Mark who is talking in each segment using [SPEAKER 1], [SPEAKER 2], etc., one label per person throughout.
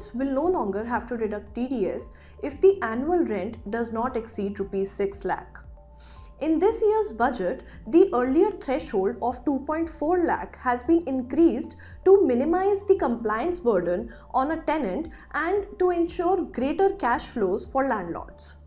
[SPEAKER 1] landlords will no longer have to deduct TDS if the annual rent does not exceed rupees 6 lakh. In this year's budget, the earlier threshold of 2.4 lakh has been increased to minimize the compliance burden on a tenant and to ensure greater cash flows for landlords.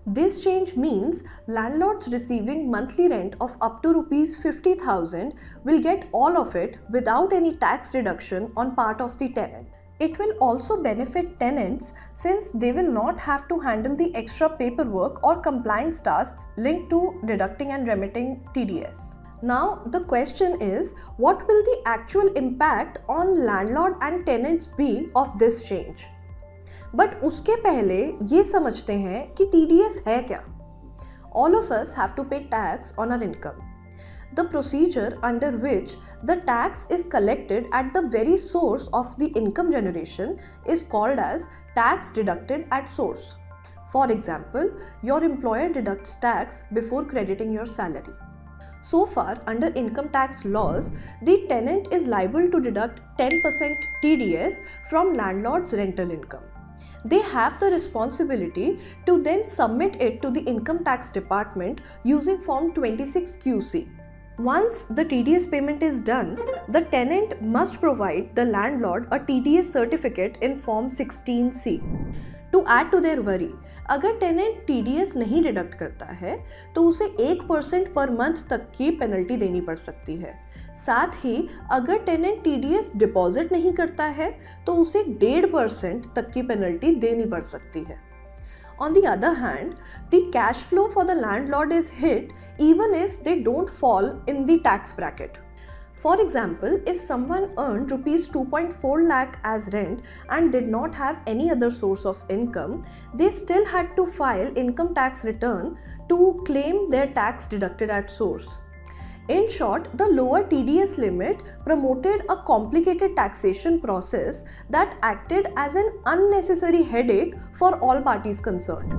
[SPEAKER 1] This change means landlords receiving monthly rent of up to rupees 50,000 will get all of it without any tax reduction on part of the tenant. It will also benefit tenants since they will not have to handle the extra paperwork or compliance tasks linked to deducting and remitting TDS. Now the question is, what will the actual impact on landlord and tenants be of this change? But उसके पहले ये समझते हैं कि TDS है क्या? All of us have to pay tax on our income. The procedure under which the tax is collected at the very source of the income generation is called as tax deducted at source. For example, your employer deducts tax before crediting your salary. So far, under income tax laws, the tenant is liable to deduct 10% TDS from landlord's rental income. They have the responsibility to then submit it to the income tax department using form 26QC. Once the TDS payment is done, the tenant must provide the landlord a TDS certificate in form 16C. To add to their worry, अगर tenant TDS नहीं deduct करता है तो उसे 1% per month तक की penalty देनी पड़ सकती है। साथ ही अगर टेनेंट TDS डिपॉजिट नहीं करता है तो उसे 1.5% तक की पेनल्टी देनी पड़ सकती है। On the other hand, the cash flow for the landlord is hit even if they don't fall in the tax bracket. For example, if someone earned rupees 2.4 lakh as rent and did not have any other source of income, they still had to file income tax return to claim their tax deducted at source. In short, the lower TDS limit promoted a complicated taxation process that acted as an unnecessary headache for all parties concerned.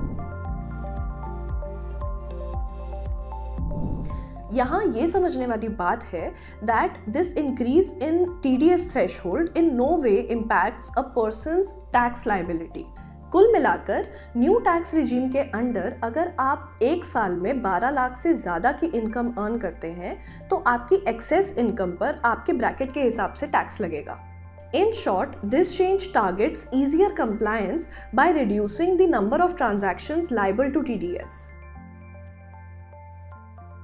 [SPEAKER 1] यहाँ ये समझने वाली बात है that this increase in TDS threshold in no way impacts a person's tax liability. कुल मिलाकर new tax regime के under अगर आप एक साल में 12 लाख से ज़्यादा की इनकम अर्न करते हैं तो आपकी एक्सेस इनकम पर आपके ब्रैकेट के हिसाब से टैक्स लगेगा. In short, this change targets easier compliance by reducing the number of transactions liable to TDS.